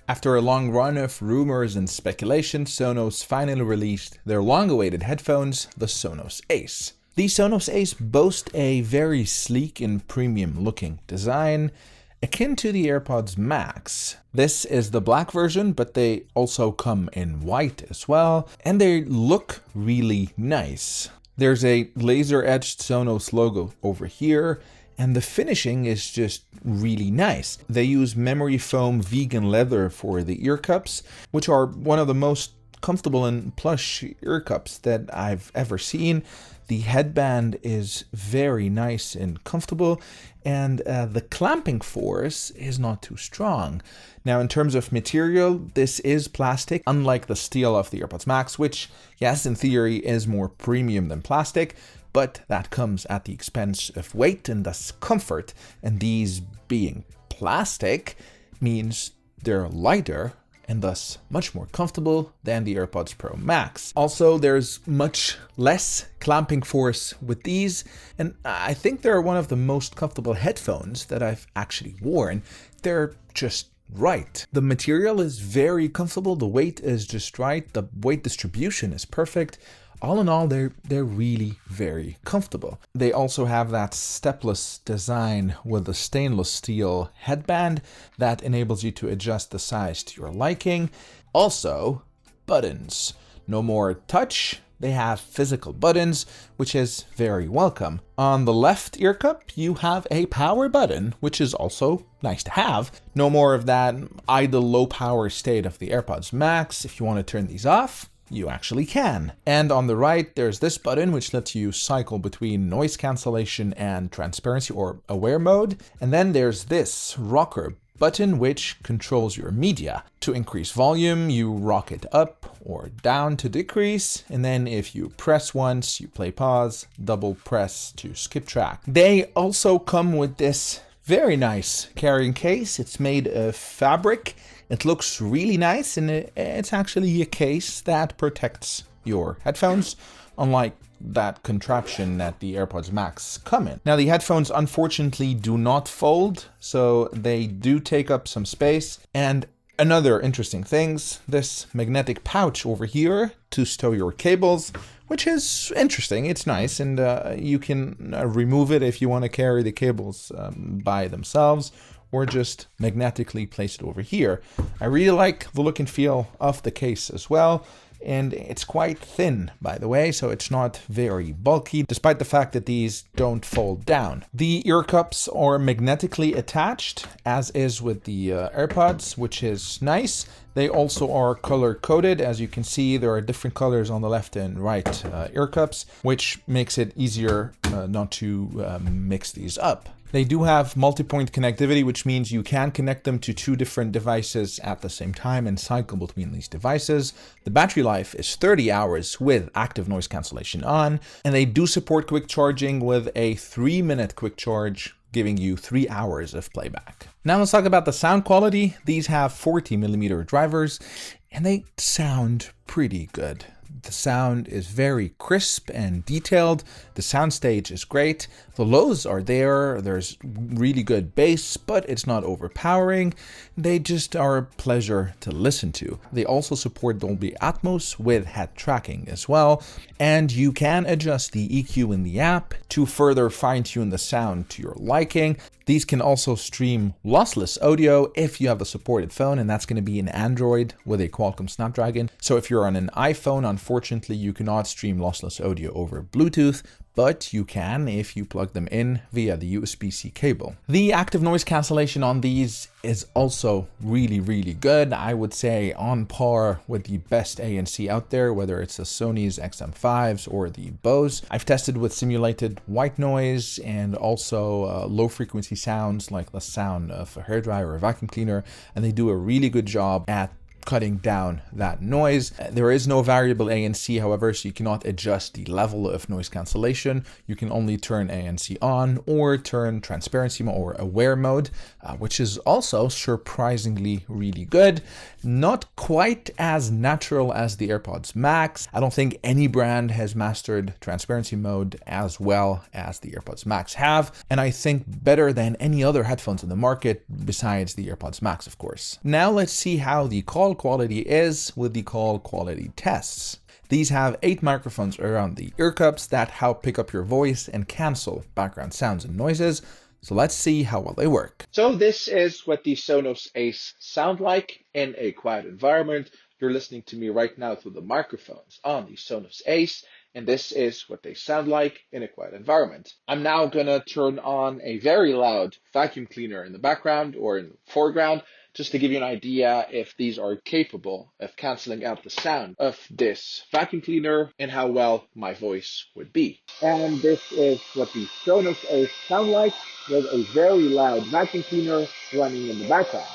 After a long run of rumors and speculation, Sonos finally released their long-awaited headphones, the Sonos Ace. The Sonos Ace boast a very sleek and premium-looking design, akin to the AirPods Max. This is the black version, but they also come in white as well, and they look really nice. There's a laser-etched Sonos logo over here, and the finishing is just really nice. They use memory foam vegan leather for the ear cups, which are one of the most comfortable and plush ear cups that I've ever seen. The headband is very nice and comfortable, and the clamping force is not too strong. Now, in terms of material, this is plastic, unlike the steel of the AirPods Max, which, yes, in theory is more premium than plastic, but that comes at the expense of weight and thus comfort, and these being plastic means they're lighter and thus much more comfortable than the AirPods Pro Max. Also, there's much less clamping force with these, and I think they're one of the most comfortable headphones that I've actually worn. They're just right. The material is very comfortable, the weight is just right, the weight distribution is perfect. All in all, they're really very comfortable. They also have that stepless design with the stainless steel headband that enables you to adjust the size to your liking. Also, buttons. No more touch. They have physical buttons, which is very welcome. On the left ear cup, you have a power button, which is also nice to have. No more of that idle low power state of the AirPods Max. If you want to turn these off, you actually can. And on the right, there's this button which lets you cycle between noise cancellation and transparency or aware mode. And then there's this rocker button which controls your media. To increase volume, you rock it up or down to decrease. And then if you press once, you play pause, double press to skip track. They also come with this very nice carrying case. It's made of fabric. It looks really nice, and it's actually a case that protects your headphones, unlike that contraption that the AirPods Max come in. Now, the headphones unfortunately do not fold, so they do take up some space. And another interesting things, this magnetic pouch over here to stow your cables, which is interesting. It's nice, and you can remove it if you want to carry the cables by themselves, or just magnetically place it over here. I really like the look and feel of the case as well. And it's quite thin, by the way, so it's not very bulky, despite the fact that these don't fold down. The ear cups are magnetically attached, as is with the AirPods, which is nice. They also are color-coded. As you can see, there are different colors on the left and right ear cups, which makes it easier not to mix these up. They do have multi-point connectivity, which means you can connect them to two different devices at the same time and cycle between these devices. The battery life is 30 hours with active noise cancellation on, and they do support quick charging with a 3-minute quick charge, giving you 3 hours of playback. Now let's talk about the sound quality. These have 40mm drivers, and they sound pretty good. The sound is very crisp and detailed. The soundstage is great. The lows are there. There's really good bass, but it's not overpowering. They just are a pleasure to listen to. They also support Dolby Atmos with head tracking as well. And you can adjust the EQ in the app to further fine-tune the sound to your liking. These can also stream lossless audio if you have the supported phone, and that's going to be an Android with a Qualcomm Snapdragon. So if you're on an iPhone, unfortunately, you cannot stream lossless audio over Bluetooth, but you can if you plug them in via the USB-C cable. The active noise cancellation on these is also really, really good. I would say on par with the best ANC out there, whether it's the Sony's XM5s or the Bose. I've tested with simulated white noise and also low frequency sounds like the sound of a hairdryer or a vacuum cleaner, and they do a really good job at cutting down that noise. There is no variable ANC, however, so you cannot adjust the level of noise cancellation. You can only turn ANC on or turn transparency mode or aware mode, which is also surprisingly really good. Not quite as natural as the AirPods Max. I don't think any brand has mastered transparency mode as well as the AirPods Max have, and I think better than any other headphones in the market besides the AirPods Max, of course. Now let's see how the call quality is with the call quality tests. These have 8 microphones around the ear cups that help pick up your voice and cancel background sounds and noises. So let's see how well they work. So this is what the Sonos Ace sound like in a quiet environment. You're listening to me right now through the microphones on the Sonos Ace, and this is what they sound like in a quiet environment. I'm now gonna turn on a very loud vacuum cleaner in the background or in the foreground, just to give you an idea if these are capable of canceling out the sound of this vacuum cleaner and how well my voice would be. And this is what the Sonos Ace sound like with a very loud vacuum cleaner running in the background.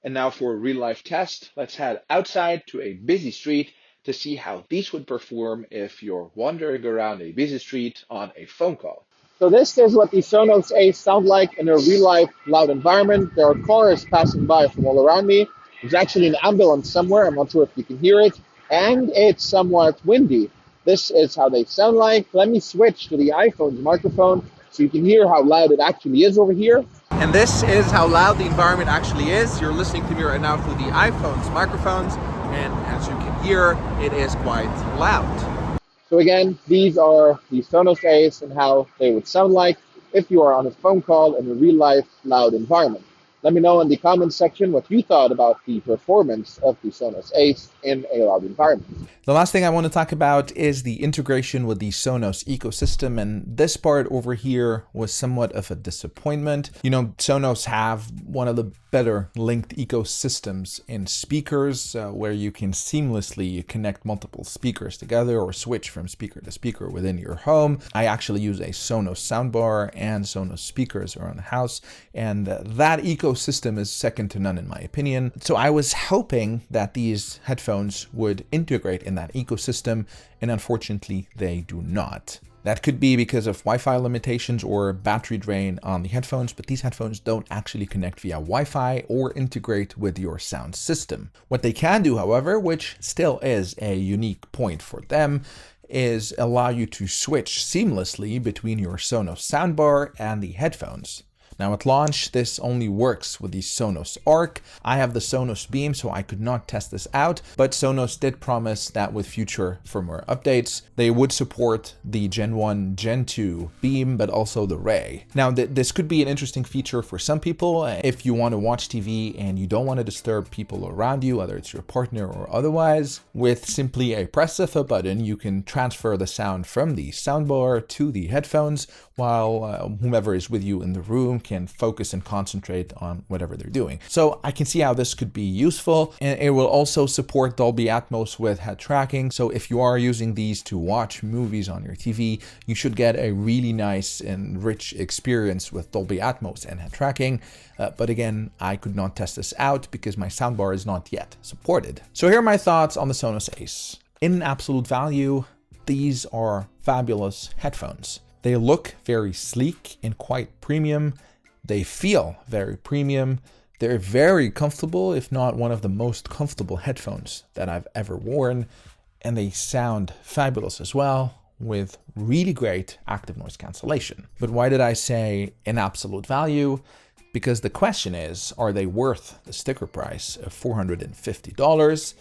And now for a real life test, let's head outside to a busy street to see how these would perform if you're wandering around a busy street on a phone call. So this is what the Sonos Ace sound like in a real-life loud environment. There are cars passing by from all around me. There's actually an ambulance somewhere. I'm not sure if you can hear it. And it's somewhat windy. This is how they sound like. Let me switch to the iPhone's microphone so you can hear how loud it actually is over here. And this is how loud the environment actually is. You're listening to me right now through the iPhone's microphones. And as you can hear, it is quite loud. So again, these are the Sonos Ace and how they would sound like if you are on a phone call in a real-life loud environment. Let me know in the comments section what you thought about the performance of the Sonos Ace in a loud environment. The last thing I want to talk about is the integration with the Sonos ecosystem, and this part over here was somewhat of a disappointment. You know, Sonos have one of the better linked ecosystems in speakers, where you can seamlessly connect multiple speakers together or switch from speaker to speaker within your home. I actually use a Sonos soundbar and Sonos speakers around the house, and that ecosystem is second to none in my opinion. So I was hoping that these headphones would integrate in that ecosystem, and unfortunately they do not. That could be because of Wi-Fi limitations or battery drain on the headphones, but these headphones don't actually connect via Wi-Fi or integrate with your sound system. What they can do, however, which still is a unique point for them, is allow you to switch seamlessly between your Sonos soundbar and the headphones. Now at launch, this only works with the Sonos Arc. I have the Sonos Beam, so I could not test this out, but Sonos did promise that with future firmware updates, they would support the Gen 1, Gen 2 Beam, but also the Ray. Now this could be an interesting feature for some people if you want to watch TV and you don't want to disturb people around you, whether it's your partner or otherwise. With simply a press of a button, you can transfer the sound from the soundbar to the headphones, while whomever is with you in the room can focus and concentrate on whatever they're doing. So I can see how this could be useful, and it will also support Dolby Atmos with head tracking. So if you are using these to watch movies on your TV, you should get a really nice and rich experience with Dolby Atmos and head tracking. But again, I could not test this out because my soundbar is not yet supported. So here are my thoughts on the Sonos Ace. In absolute value, these are fabulous headphones. They look very sleek and quite premium. They feel very premium. They're very comfortable, if not one of the most comfortable headphones that I've ever worn. And they sound fabulous as well, with really great active noise cancellation. But why did I say in absolute value? Because the question is, are they worth the sticker price of $450?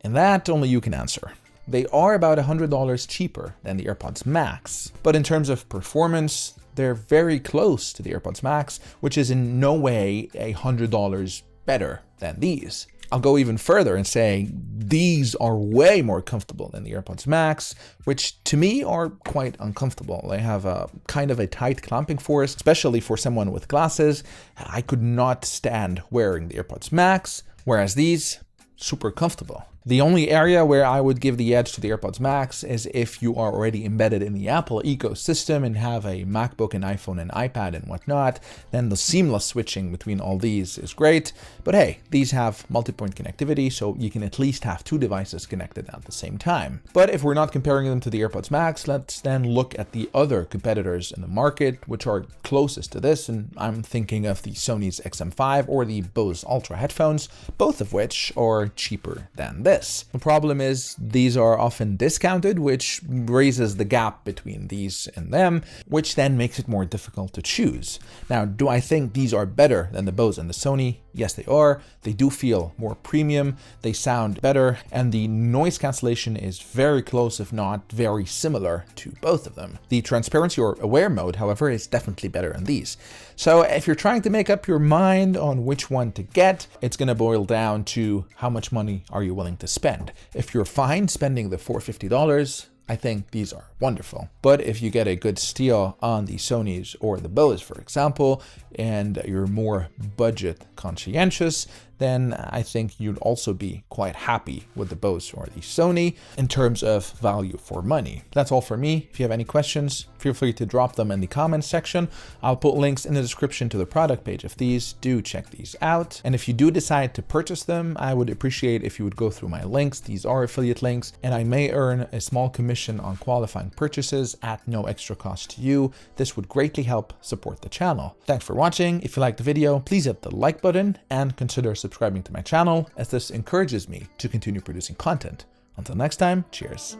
And that only you can answer. They are about $100 cheaper than the AirPods Max, but in terms of performance, they're very close to the AirPods Max, which is in no way $100 better than these. I'll go even further and say these are way more comfortable than the AirPods Max, which to me are quite uncomfortable. They have a kind of a tight clamping force, especially for someone with glasses. I could not stand wearing the AirPods Max, whereas these, super comfortable. The only area where I would give the edge to the AirPods Max is if you are already embedded in the Apple ecosystem and have a MacBook, an iPhone, and iPad and whatnot. Then the seamless switching between all these is great. But hey, these have multi-point connectivity, so you can at least have two devices connected at the same time. But if we're not comparing them to the AirPods Max, let's then look at the other competitors in the market, which are closest to this, and I'm thinking of the Sony's XM5 or the Bose Ultra headphones, both of which are cheaper than this. The problem is these are often discounted, which raises the gap between these and them, which then makes it more difficult to choose. Now, do I think these are better than the Bose and the Sony? Yes, they are. They do feel more premium, they sound better, and the noise cancellation is very close, if not very similar to both of them. The transparency or aware mode, however, is definitely better in these. So if you're trying to make up your mind on which one to get, it's going to boil down to how much money are you willing to spend. If you're fine spending the $450, I think these are wonderful. But if you get a good steal on the Sonys or the Bose, for example, and you're more budget conscientious, then I think you'd also be quite happy with the Bose or the Sony in terms of value for money. That's all for me. If you have any questions, feel free to drop them in the comments section. I'll put links in the description to the product page of these. Do check these out. And if you do decide to purchase them, I would appreciate if you would go through my links. These are affiliate links, and I may earn a small commission on qualifying purchases at no extra cost to you. This would greatly help support the channel. Thanks for watching. If you liked the video, please hit the like button and consider subscribing to my channel, as this encourages me to continue producing content. Until next time, cheers.